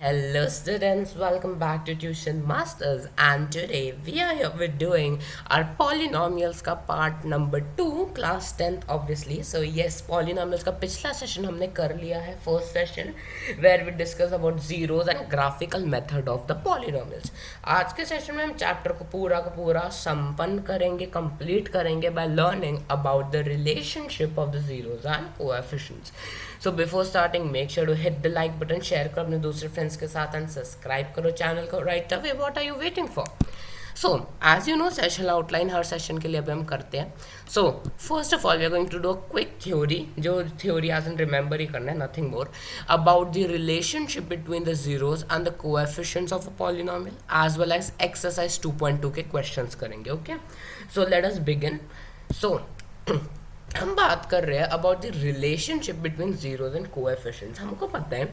Hello students, welcome back to Tuition Masters, and today we are here with doing our polynomials का part number 2 class 10th obviously. So yes, polynomials का पिछला session हमने कर लिया है, first session where we discuss about zeros and graphical method of the polynomials. आज के session में हम chapter को पूरा संपन्न करेंगे, complete करेंगे by learning about the relationship of the zeros and coefficients. So before starting, make sure to hit the like button, share करो अपने दूसरे friends के साथ and subscribe करो channel को right away. What are you waiting for? So as you know, session outline her session के लिए अभी हम करते हैं. So first of all, we are going to do a quick theory. जो theory as in remember ही करना है, nothing more, about the relationship between the zeros and the coefficients of a polynomial, as well as exercise 2.2 के questions करेंगे. Okay, so let us begin. So हम बात कर रहे हैं about the relationship between zeros and coefficients. हमको पता है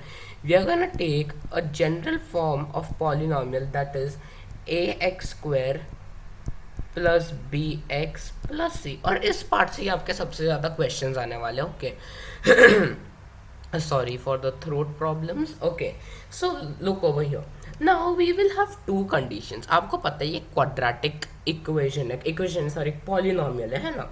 we are gonna take a general form of polynomial that is A x square plus B x plus C. और इस पार्ट से ही आपके सबसे ज़्यादा क्वेश्चंस आने वाले. Okay, sorry for the throat problems. Okay, so look over here. Now we will have two conditions. आपको पता है ये quadratic equation है, polynomial है ना.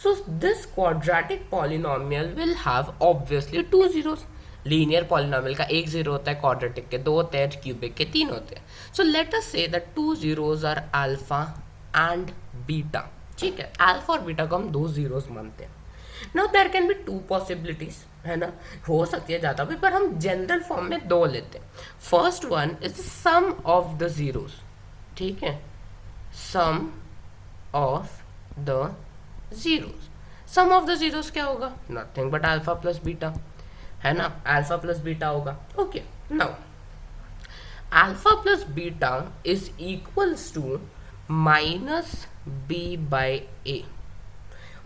So this quadratic polynomial will have obviously two zeros. Linear polynomial का एक zero होता है, क्वाड्रेटिक के दो होते हैं, क्यूबिक के तीन होते हैं. सो let us say that two zeros are alpha and beta. ठीक है, अल्फा और बीटा को हम दो जीरोज मानते हैं. Now there can be two possibilities, है ना, हो सकती है ज़्यादा भी, पर हम जनरल फॉर्म में दो लेते हैं. First one is sum of the zeros. ठीक है, sum of the zeros. Sum of the zeros क्या होगा? Nothing but alpha plus beta, है ना, अल्फा प्लस बीटा होगा. Okay, now alpha plus beta is equals to minus b by a.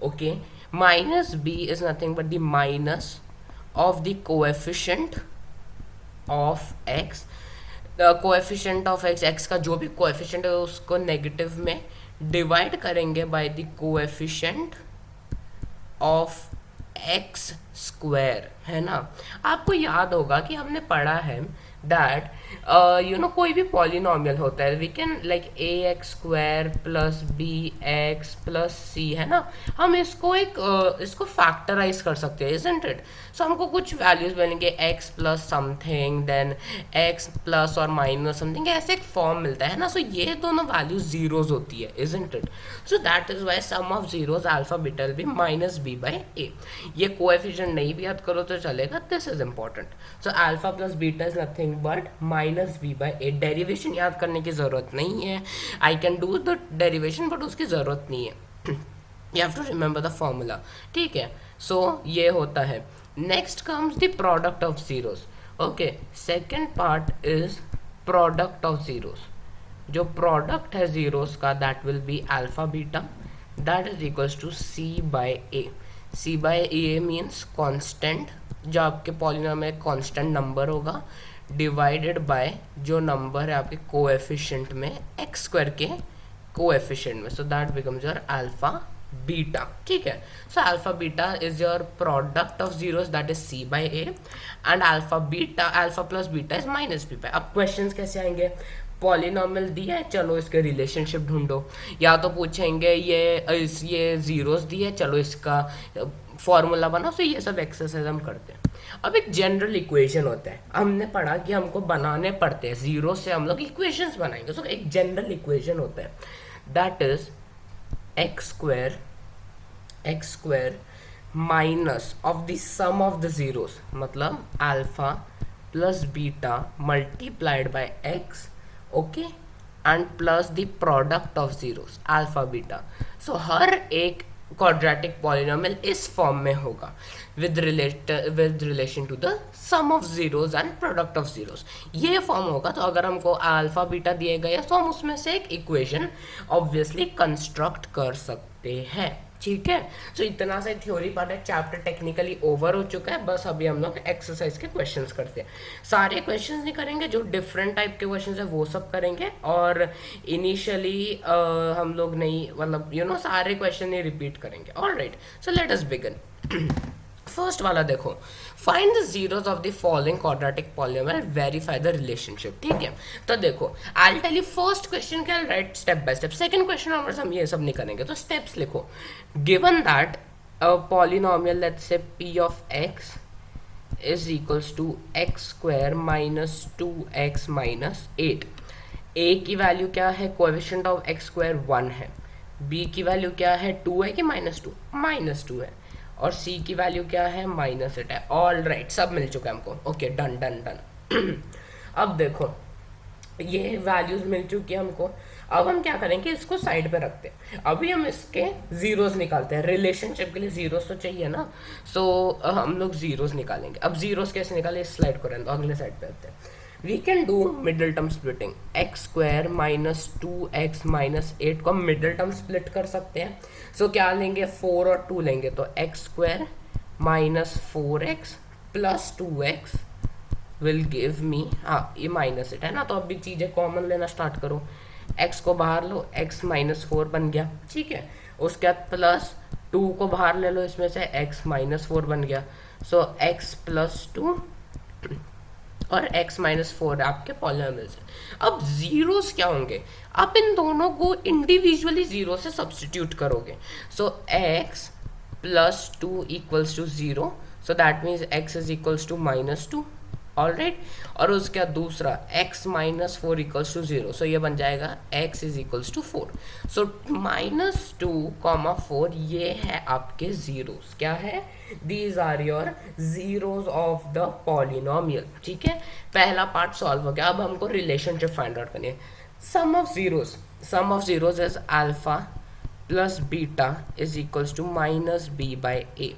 Okay, minus b is nothing but the minus of the coefficient of x. Coefficient of x, x का जो भी coefficient है उसको negative में divide करेंगे by the coefficient of x square, है ना. आपको याद होगा कि हमने पढ़ा है दैट कोई भी पॉलिनोमियल होता है, we can like a x square plus B x plus c, है ना. हम इसको फैक्टराइज कर सकते हैं, इजंट इट. सो हमको कुछ वैल्यूज मिलेंगे, x plus something, then x plus और माइनस समथिंग, ऐसे एक फॉर्म मिलता है ना. सो ये दोनों वैल्यूज जीरोज होती है, isn't it. So that is why sum of zeros alpha beta will be minus b by a. ये कोएफिशिएंट नहीं भी याद करो तो चलेगा, this is important. So alpha plus beta is nothing but minus b by a. Derivation याद करने की जरूरत नहीं है, I can do the derivation but उसकी जरूरत नहीं है. You have to remember the formula. ठीक है, सो ये होता है. Next comes the product of zeros. Okay, second part is product of zeros. जो प्रोडक्ट है जीरोस का that will be alpha beta, that is equals to c by a. C by a means constant, जो आपके polynomial में constant number होगा, divided by जो number है आपके कोएफिशिएंट में एक्स स्क्वायर के कोएफिशिएंट में. So that becomes your alpha beta. ठीक है, so alpha beta is your product of zeros that is c by a, and alpha plus beta is minus b by. अब questions कैसे आएंगे? Polynomial दिया है, चलो इसके रिलेशनशिप ढूंढो. या तो पूछेंगे ये जीरोस दिए है, चलो इसका फॉर्मूला बनाओ. सो ये सब एक्सरसाइज हम करते हैं. अब एक जनरल इक्वेशन होता है, हमने पढ़ा कि हमको बनाने पड़ते हैं, जीरो से हम लोग इक्वेशंस बनाएंगे. सो एक जनरल इक्वेशन होता है that is x square minus of the sum of the zeros, मतलब alpha plus beta multiplied by x, okay, and plus the product of zeros alpha beta. So हर एक क्वाड्रेटिक पॉलिनोमियल इस form में होगा with relation to the sum of zeros and product of zeros. ये form होगा. तो अगर हमको अल्फा बीटा दिए गए तो हम उसमें से एक इक्वेशन ऑब्वियसली कंस्ट्रक्ट कर सकते हैं. ठीक है, सो इतना सा थ्योरी पार्ट है. चैप्टर टेक्निकली ओवर हो चुका है, बस अभी हम लोग एक्सरसाइज के क्वेश्चंस करते हैं. सारे क्वेश्चंस नहीं करेंगे, जो डिफरेंट टाइप के क्वेश्चंस है वो सब करेंगे. और इनिशियली हम लोग नहीं, मतलब सारे क्वेश्चन नहीं रिपीट करेंगे. Alright, so let us begin. First वाला देखो, find the zeros of the following quadratic polynomial, verify the relationship. ठीक है, तो देखो I tell you first question क्या write step by step, second question onwards हम ये सब नहीं करेंगे। तो स्टेप्स लिखो, given that a polynomial let's say p of x is equals to x square minus 2x minus 8। a की value क्या है, कोएफिशिएंट ऑफ x स्क्वायर 1 है, b की वैल्यू क्या है 2 है कि -2, -2 है, और c की वैल्यू क्या है -8 है। ऑल राइट, सब मिल चुका है हमको। Okay, done done done. अब देखो ये वैल्यूज मिल चुकी है हमको। अब हम क्या करेंगे, इसको साइड पे रखते हैं। अभी हम इसके जीरोस निकालते हैं, रिलेशनशिप के लिए जीरोस तो चाहिए ना। सो हम लोग जीरोस निकालेंगे। अब जीरोस कैसे निकाले, इस स्लाइड को रहने दो, अगले साइड पे आते हैं। We can do middle term splitting, x square minus 2x minus 8 को हम मिडिल टर्म स्प्लिट कर सकते हैं। सो क्या लेंगे, 4 और 2 लेंगे, तो x square minus 4x plus 2x will give मी, हाँ ये -8 है ना, तो अभी चीज़ें कॉमन लेना स्टार्ट करो। x को बाहर लो, x -4 बन गया, ठीक है। उसके बाद प्लस 2 को बाहर ले लो, इसमें से x -4 बन गया। सो x प्लस 2 और x -4 आपके पॉलिनोमियल्स हैं। अब जीरोस क्या होंगे, आप इन दोनों को इंडिविजुअली जीरो से सब्सटीट्यूट करोगे। So x plus 2 equals to 0, so that means x is equals to -2, all right. और उसका दूसरा x -4 इक्वल्स टू 0, सो ये बन जाएगा x is equals to 4। So -2, 4 ये है आपके जीरोस। क्या है, these are your zeros of the polynomial. ठीक है, पहला पार्ट सॉल्व हो गया। अब हमको रिलेशनशिप फाइंड आउट करनी है। Sum of zeros is alpha plus beta is equals to -b/a।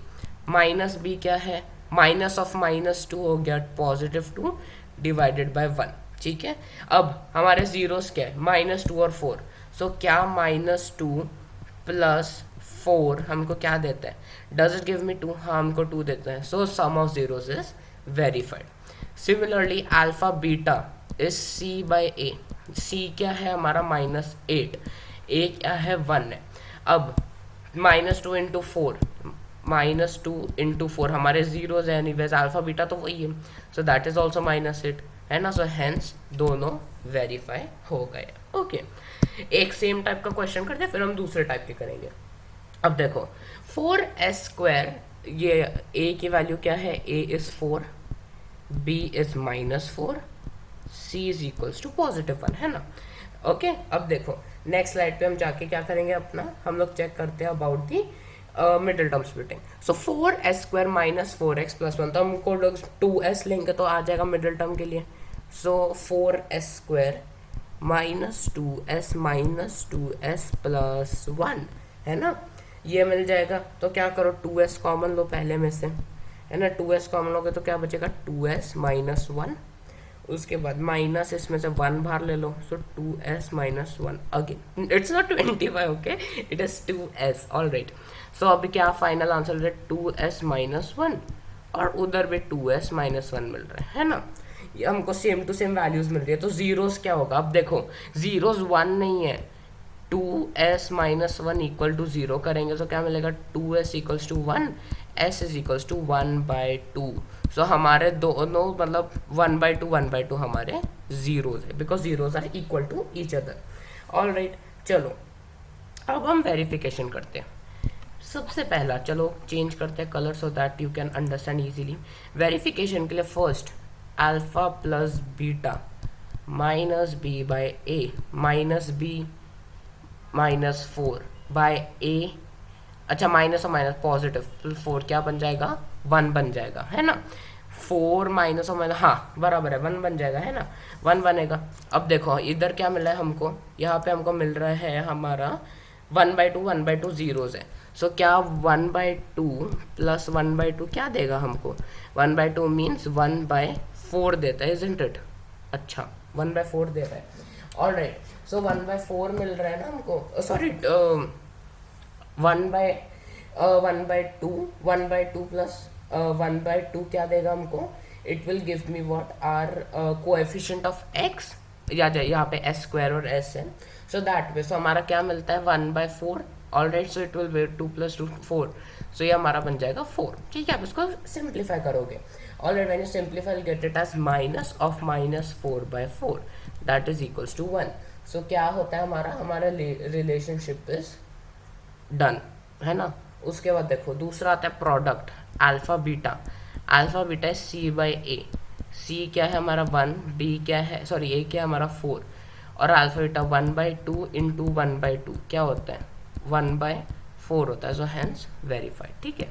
-b क्या है, माइनस ऑफ -2 हो गया +2 डिवाइडेड बाय 1। ठीक है, अब हमारे जीरोस क्या है, -2 और 4। सो क्या -2 प्लस 4 हमको क्या देता है, डज इट गिव मी 2, हाँ हमको 2 देता है। So sum of zeros is verified. Similarly alpha beta is c/a। c क्या है हमारा -8, a क्या है 1 है। अब -2 इंटू 4, -2 इंटू 4 हमारे जीरोज है, एनीवेज अल्फा बीटा तो वही है, सो दैट इज ऑल्सो -8 है ना। सो हेंस दोनों वेरीफाई हो गए। ओके, एक सेम टाइप का क्वेश्चन करते हैं, फिर हम दूसरे टाइप के करेंगे। अब देखो 4s², ये a की वैल्यू क्या है, a is 4, b is -4, c is equals to +1 है ना। ओके, अब देखो नेक्स्ट स्लाइड पे हम जाके क्या करेंगे, अपना हम लोग चेक करते हैं about the middle term splitting. So 4s² minus 4x plus 1, तो हमको लोग 2s लेंगे तो आ जाएगा मिडिल टर्म के लिए। सो 4s² minus 2s minus 2s plus 1 है ना, ये मिल जाएगा। तो क्या करो, 2s कॉमन लो पहले में से, है ना। 2s कॉमन लोगे तो क्या बचेगा, 2s माइनस 1, उसके बाद माइनस इसमें से 1 बाहर ले लो। So 2s minus 1 again, it's not 25, okay, it is 2s, all right. So अभी क्या फाइनल आंसर है, 2s माइनस 1, और उधर भी 2s माइनस 1 मिल रहा है ना। ये हमको सेम टू सेम वैल्यूज मिल रही है। तो जीरोस क्या होगा, अब देखो जीरोस 1 नहीं है, 2s माइनस 1 इक्वल टू 0 करेंगे तो क्या मिलेगा, 2s equals to 1, s is equals to 1/2। So हमारे दोनों मतलब 1/2 हमारे जीरोस है, because zeros are equal to each other. All right, चलो अब हम वेरिफिकेशन करते हैं। सबसे पहला चलो चेंज करते हैं colour, so that you can understand easily. Verification के लिए first alpha plus beta minus b/a minus b -4/a, अच्छा माइनस और माइनस पॉजिटिव, 4 क्या बन जाएगा, 1 बन जाएगा, है ना। 4 माइनस और माइनस, हाँ बराबर है, 1 बन जाएगा, है ना, 1 बनेगा। अब देखो इधर क्या मिला है हमको, यहाँ पे हमको मिल रहा है हमारा 1/2 जीरोज है। सो क्या 1/2 प्लस 1/2 क्या देगा हमको, 1/2 मीन्स 1/4 देता है, इजंट इट। अच्छा 1/4 दे रहा है, ऑल राइट। सो 1/4 मिल रहा है ना हमको, सॉरी 1/2 प्लस 1/2 क्या देगा हमको, it will give me what are coefficient of x, या यहाँ पे s² और s है। सो दैट वे, सो हमारा क्या मिलता है 1/4 alright, so it will be 2 + 2 4, सो ये हमारा बन जाएगा 4। ठीक है, आप इसको सिंप्लीफाई करोगे। All right, when you simplify get it as minus of -4/4 that is equals to 1। So क्या होता है हमारा रिलेशनशिप इज डन, है ना। उसके बाद देखो दूसरा आता है product alpha beta. Alpha beta है C/A। C क्या है हमारा 1, B क्या है, सॉरी A क्या है हमारा 4, और अल्फा बीटा 1/2 इंटू 1/2 क्या होता है 1/4 होता है, सो हेंस वेरीफाइड। ठीक है,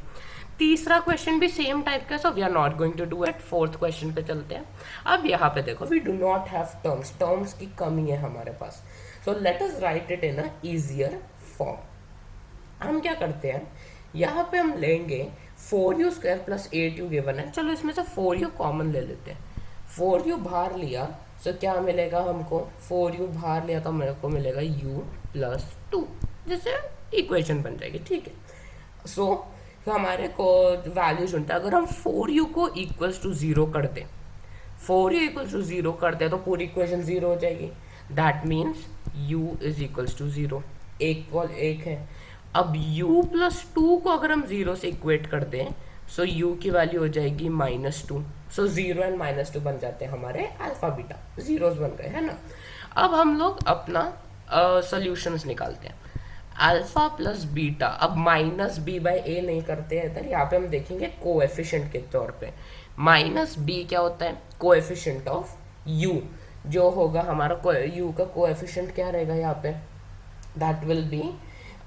तीसरा क्वेश्चन भी सेम टाइप का, so we are not going to do it. Fourth question पे चलते हैं। अब यहाँ पे देखो we do not have terms, terms की कमी है हमारे पास, so let us write it in a easier form. हम क्या करते हैं, यहाँ पे हम लेंगे 4u² + 8u गिवन है, चलो इसमें से 4u कॉमन ले लेते हैं। 4u बाहर लिया, सो क्या मिलेगा हमको, 4u बाहर लिया तो मेरे को मिलेगा u + 2, जिससे इक्वेशन बन जाएगी। ठीक है, सो हमारे को वैल्यू चुनता है, अगर हम 4u को इक्वल्स टू 0 कर दें, 4u इक्वल्स टू 0 कर दें तो पूरी इक्वेशन 0 हो जाएगी। That means u is equals to 0, एक है। अब u + 2 को अगर हम 0 से इक्वेट कर दें, सो u की वैल्यू हो जाएगी -2, सो 0 एंड -2 बन जाते हैं हमारे अल्फा बीटा, जीरोस बन गए, है ना। अब हम लोग अपना सॉल्यूशंस निकालते हैं। अल्फा प्लस बीटा, अब -b/a नहीं करते हैं इधर, यहाँ पे हम देखेंगे कोएफिशिएंट के तौर पे। -b क्या होता है, कोएफिशिएंट ऑफ u, जो होगा हमारा u का कोएफिशिएंट क्या रहेगा यहाँ पे, that will be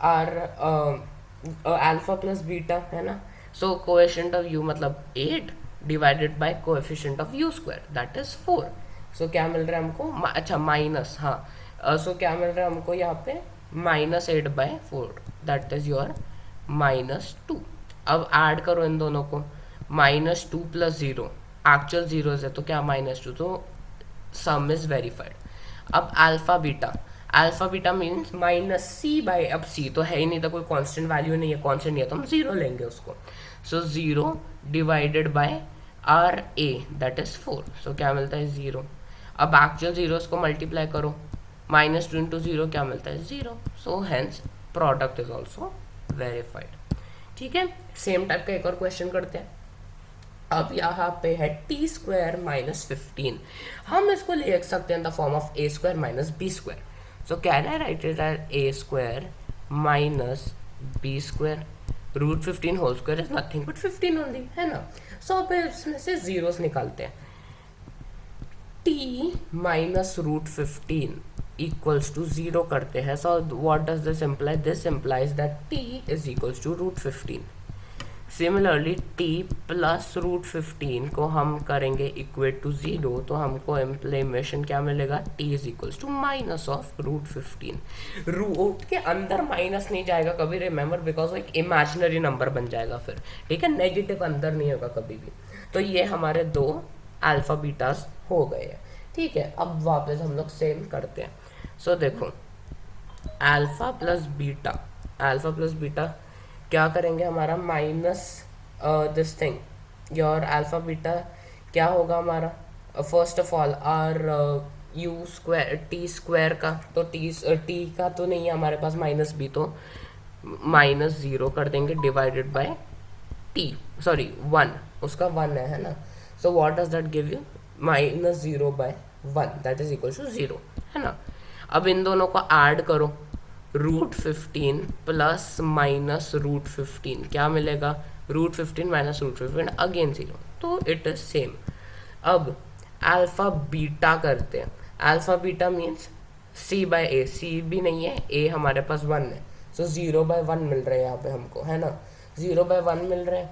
our alpha plus beta, है ना। सो कोएफिशिएंट ऑफ u मतलब 8 divided by coefficient of u², that is 4। So क्या मिल रहा है हमको, अच्छा माइनस, हाँ, सो क्या मिल रहा है हमको यहाँ पे -8/4, दैट इज योर -2। अब ऐड करो इन दोनों को, -2 + 0, एक्चुअल जीरोस है तो क्या -2, तो सम इज वेरीफाइड। अब अल्फा बीटा मीन्स -c/, अब c तो है ही नहीं, तो कोई कांस्टेंट वैल्यू नहीं है, कांस्टेंट नहीं है तो हम 0 लेंगे उसको। सो 0 divided by RA that is 4, so क्या मिलता है 0। अब एक्चुअल जीरोस को मल्टीप्लाई करो, -2 × 0 क्या मिलता है 0, so hence product is also verified. ठीक है, सेम टाइप का एक और क्वेश्चन करते हैं। अब यहाँ पे है t² - 15, हम इसको लिख सकते हैं in the form of a² - b²। So can I write it as a² - b², √15 whole square is nothing but 15 only, है ना। सो अब इसमें से जीरोस निकालते हैं। t - √15 इक्वल्स टू 0 करते हैं, so what does this imply, this implies that t is equals to √15। Similarly t + √15 को हम करेंगे इक्वेट टू 0, तो हमको इम्प्लीमेशन क्या मिलेगा, t is equals to -√15। Root के अंदर माइनस नहीं जाएगा कभी, रिमेंबर, बिकॉज वो एक इमेजिनरी नंबर बन जाएगा फिर। ठीक है, नेगेटिव अंदर नहीं होगा कभी भी। तो ये हमारे 2 अल्फा बीटास हो गए हैं। ठीक है, अब वापस हम लोग सेम करते हैं। सो देखो अल्फा प्लस बीटा क्या करेंगे, हमारा minus this thing, your alpha beta क्या होगा हमारा, first of all are t² का, तो t का तो नहीं है हमारे पास -b, तो -0 कर देंगे डिवाइडेड बाय (1), उसका 1 है ना। So what does that give you, -0/1 that is equal to 0, है ना। अब इन दोनों को ऐड करो, √15 + -√15 क्या मिलेगा, √15 - √15 अगेन 0, तो इट इज सेम। अब अल्फा बीटा करते हैं। Alpha beta means c/a, c भी नहीं है, a हमारे पास 1 है, सो 0/1 मिल रहा है यहाँ पे हमको, है ना। 0/1 मिल रहा है,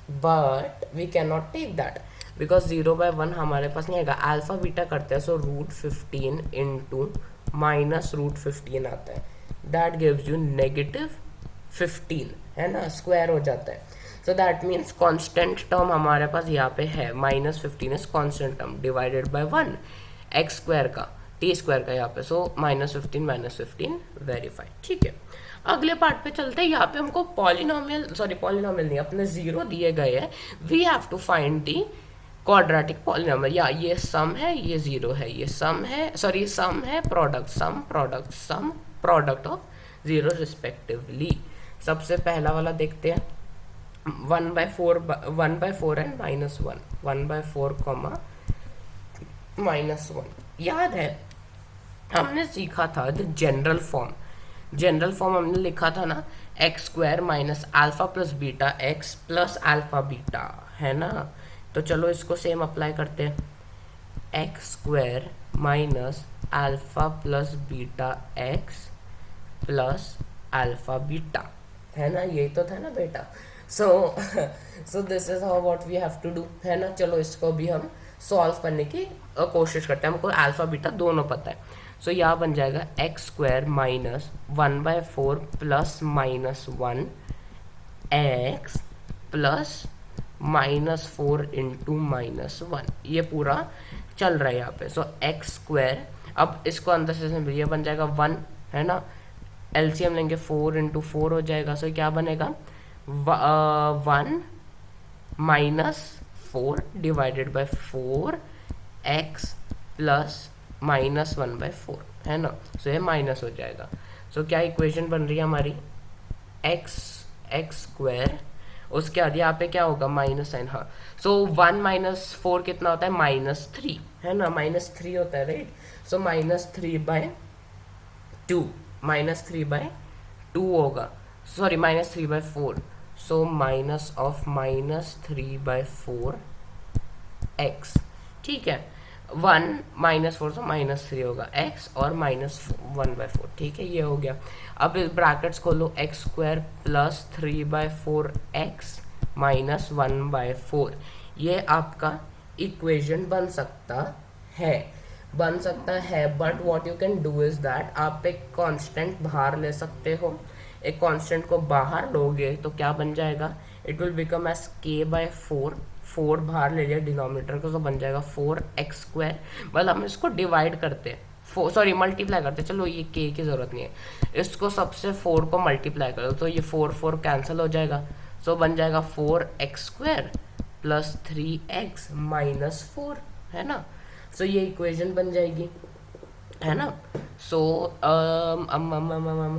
but we can not take that because 0/1 हमारे पास नहीं आएगा। अल्फा बीटा करते हैं, सो √15 × -√15 आता है, दैट गिव्स यू -15, है ना, स्क्वायर हो जाता है। So that means constant term हमारे पास यहाँ पे है, -15 is constant term divided by 1 x² का, t² का यहाँ पे, सो -15 वेरीफाइड। ठीक है, अगले पार्ट पे चलते हैं। यहाँ पे हमको पॉलिनॉमियल नहीं, अपने 0 दिए गए हैं, we have to find the quadratic polynomial. या ये सम है, ये 0 है, ये सम है, सम है, प्रोडक्ट ऑफ 0 रिस्पेक्टिवली। सबसे पहला वाला देखते हैं, 1/4 एंड -1, 1/4 कॉमा -1। याद है हमने सीखा था द जनरल फॉर्म हमने लिखा था ना, x² minus alpha plus beta x plus alpha beta, है ना। तो चलो इसको सेम अप्लाई करते हैं, x² minus alpha plus beta x plus alpha beta, है ना, यही तो था ना बेटा। So this is how what we have to do, है ना। चलो इसको भी हम सॉल्व करने की कोशिश करते हैं, हमको अल्फा बीटा दोनों पता है। सो यहाँ बन जाएगा x² minus 1/4 plus -1 x plus -4 into -1, ये पूरा चल रहा है यहाँ पे। सो x², अब इसको अंदर से ये बन जाएगा 1, है ना, एलसीएम लेंगे 4 इंटू 4 हो जाएगा। सो क्या बनेगा 1 -4 डिवाइडेड बाय 4 x प्लस -1/4, है ना। सो ये माइनस हो जाएगा। सो क्या इक्वेशन बन रही है हमारी, x², उसके बाद यहाँ पे क्या होगा माइनस साइन, हाँ। सो 1 -4 कितना होता है, -3, है ना, -3 होता है, राइट। सो -3/2, -3/2 होगा, sorry -3/4। So minus of -3/4 x, ठीक है। 1 -4 तो -3 होगा x और -1/4, ठीक है, ये हो गया। अब ब्रैकेट्स खोलो, x² प्लस 3/4 x माइनस 1/4, ये आपका इक्वेशन बन सकता है। But what you can do is that, आप एक कांस्टेंट बाहर ले सकते हो। एक कांस्टेंट को बाहर लोगे तो क्या बन जाएगा, it will become as k/4, 4 बाहर ले लिया डिनोमिनेटर को, तो बन जाएगा 4x²। मतलब हम इसको डिवाइड करते हैं, मल्टीप्लाई करते हैं, चलो ये k की जरूरत नहीं है, इसको सबसे 4 को मल्टीप्लाई करो तो ये 4 कैंसिल हो जाएगा। सो बन जाएगा 4x² प्लस 3x माइनस 4, है ना। सो ये इक्वेशन बन जाएगी, है ना। सो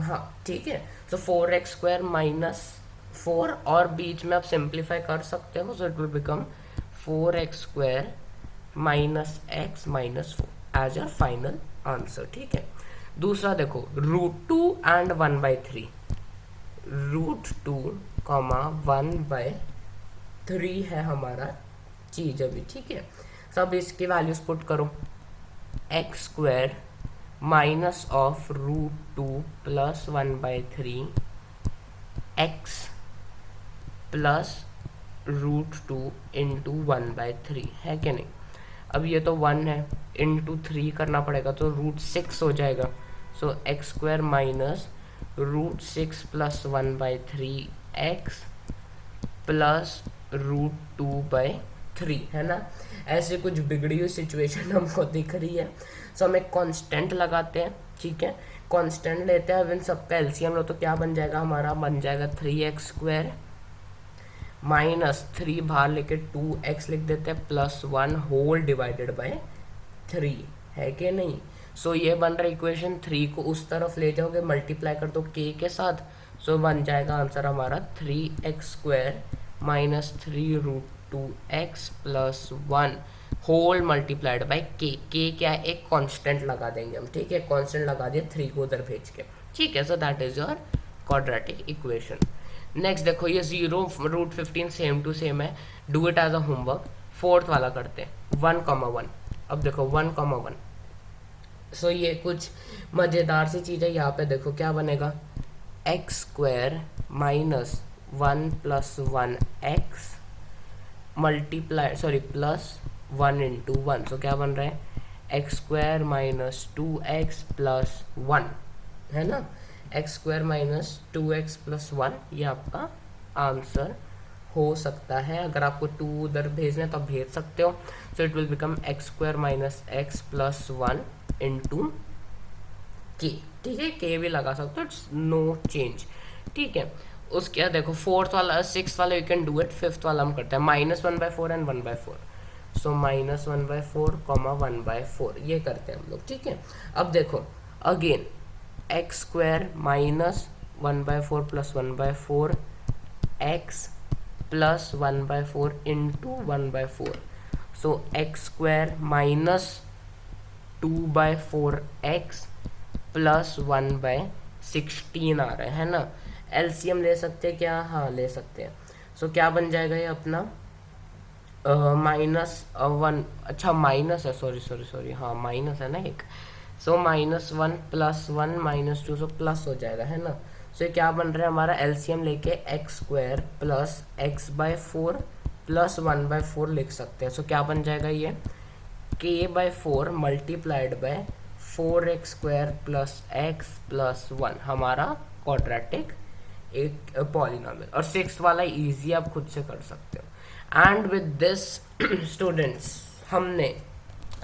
हाँ ठीक है। सो 4x² माइनस 4 और बीच में आप सिंप्लीफाई कर सकते हो, so it will become 4x² minus x minus 4 as your final answer, ठीक है। दूसरा देखो, √2 एंड 1/3, √2, 1/3 है हमारा चीज अभी, ठीक है। सब इसकी वैल्यूज पुट करो, x² minus of √2 plus 1/3 x plus √2 into 1/3, है कि नहीं। अब ये तो 1 है, इंटू 3 करना पड़ेगा तो √6 हो जाएगा। सो x² minus √6 plus 1/3 x plus √2/3, है ना। ऐसे कुछ बिगड़ी हुई सिचुएशन हमको दिख रही है। सो हम एक कांस्टेंट लगाते हैं, ठीक है। कांस्टेंट लेते हैं, अब इन सबका एलसीएम लो तो क्या बन जाएगा हमारा, बन जाएगा 3x² माइनस 3 बाहर लेके 2x लिख देते हैं प्लस 1 होल डिवाइडेड बाय 3, है कि नहीं। सो ये बन रहा है इक्वेशन। 3 को उस तरफ ले जाओगे, मल्टीप्लाई कर दो k के साथ, सो बन जाएगा आंसर हमारा 3x² माइनस 3√2x प्लस 1 होल मल्टीप्लाइड बाय k। क्या है, एक कांस्टेंट लगा देंगे हम, ठीक है। कांस्टेंट लगा दिया 3 को उधर भेज के, ठीक है। So that is your quadratic equation. Next देखो, ये 0 √15 सेम टू सेम है, do it as a homework. Fourth वाला करते हैं, 1,1। अब देखो 1,1, सो ये कुछ मज़ेदार सी चीज़ है। यहाँ पे देखो क्या बनेगा, x² minus 1 plus 1x plus 1 into 1। So क्या बन रहा है, x² माइनस 2x प्लस 1, है ना। x² माइनस 2x प्लस 1, ये आपका आंसर हो सकता है। अगर आपको 2 उधर भेजना है तो आप भेज सकते हो। So it will become x² minus x plus 1 into k, ठीक है। k भी लगा सकते हो, इट्स नो चेंज, ठीक है। उसके बाद देखो फोर्थ वाला, सिक्स वाला you can do it. Fifth वाला हम करते हैं -1/4 एंड 1/4। सो -1/4 1/4 ये करते हैं हम लोग, ठीक है। अब देखो again x square minus 1/4 plus 1/4 x plus 1/4 into 1/4. So x square minus 2/4 x plus 1/16 आ रहा है ना. एलसीएम ले सकते हैं क्या? हाँ ले सकते हैं. सो क्या बन जाएगा ये अपना -1. अच्छा माइनस है, सॉरी सॉरी सॉरी, हाँ माइनस है ना एक. सो -1 प्लस 1 -2, सो प्लस हो जाएगा है ना. सो ये क्या बन रहा है हमारा एलसीएम लेके x square plus x/4 plus 1/4 लिख सकते हैं. सो क्या बन जाएगा ये k/4 multiplied by 4x² plus x plus 1 हमारा क्वाड्रेटिक एक पॉलिनॉमियल. और सिक्स वाला इजी आप खुद से कर सकते हो. एंड विद दिस स्टूडेंट्स हमने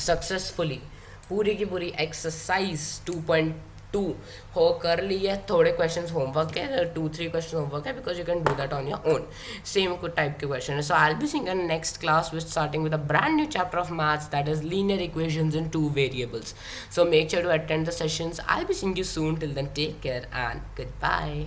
सक्सेसफुली पूरी की पूरी एक्सरसाइज 2.2 हो कर ली है. थोड़े क्वेश्चंस होमवर्क है, 2-3 क्वेश्चन होमवर्क है, because you can do that on your own. Same type के क्वेश्चन है. So I will be seeing in next class with starting with a brand new chapter of maths that is linear equations in 2 variables. So make sure to attend the sessions. I will be seeing you soon. Till then take care and good bye.